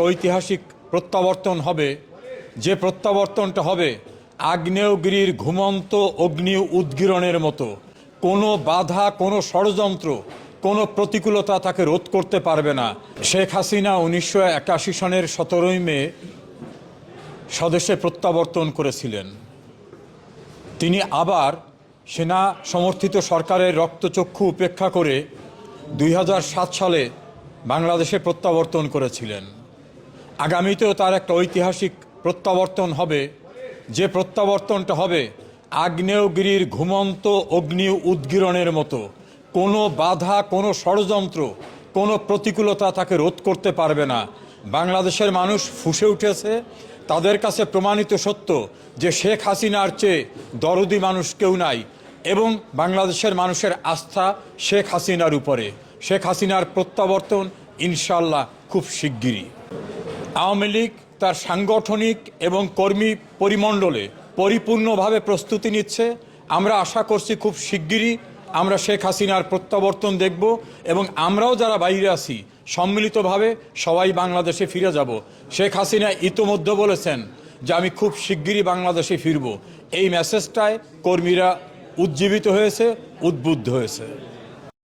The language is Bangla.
ঐতিহাসিক প্রত্যাবর্তন হবে, যে প্রত্যাবর্তনটা হবে আগ্নেয়গিরির ঘুমন্ত অগ্নি উদ্গীরণের মতো। কোনো বাধা, কোনো ষড়যন্ত্র, কোনো প্রতিকূলতা তাকে রোধ করতে পারবে না। শেখ হাসিনা 1981 সনের 17ই মে স্বদেশে প্রত্যাবর্তন করেছিলেন। তিনি আবার সেনা সমর্থিত সরকারের রক্তচক্ষু উপেক্ষা করে 2007 সালে বাংলাদেশে প্রত্যাবর্তন করেছিলেন। আগামীতেও তার একটা ঐতিহাসিক প্রত্যাবর্তন হবে, যে প্রত্যাবর্তনটা হবে আগ্নেয়গিরির ঘুমন্ত অগ্নি উদ্গীরণের মতো। কোনো বাধা, কোনো ষড়যন্ত্র, কোনো প্রতিকূলতা তাকে রোধ করতে পারবে না। বাংলাদেশের মানুষ ফুঁসে উঠেছে, তাদের কাছে প্রমাণিত সত্য যে শেখ হাসিনার চেয়ে দরদি মানুষ কেউ নাই, এবং বাংলাদেশের মানুষের আস্থা শেখ হাসিনার উপরে। শেখ হাসিনার প্রত্যাবর্তন ইনশাল্লাহ খুব শিগগিরই। আওয়ামী লীগ তার সাংগঠনিক এবং কর্মী পরিমণ্ডলে পরিপূর্ণভাবে প্রস্তুতি নিচ্ছে। আমরা আশা করছি খুব শিগগিরই আমরা শেখ হাসিনার প্রত্যাবর্তন দেখব, এবং আমরাও যারা বাইরে আছি সম্মিলিতভাবে সবাই বাংলাদেশে ফিরে যাব। শেখ হাসিনা ইতোমধ্যে বলেছেন যে আমি খুব শিগগিরই বাংলাদেশে ফিরব। এই মেসেজটায় কর্মীরা উজ্জীবিত হয়েছে, উদ্বুদ্ধ হয়েছে।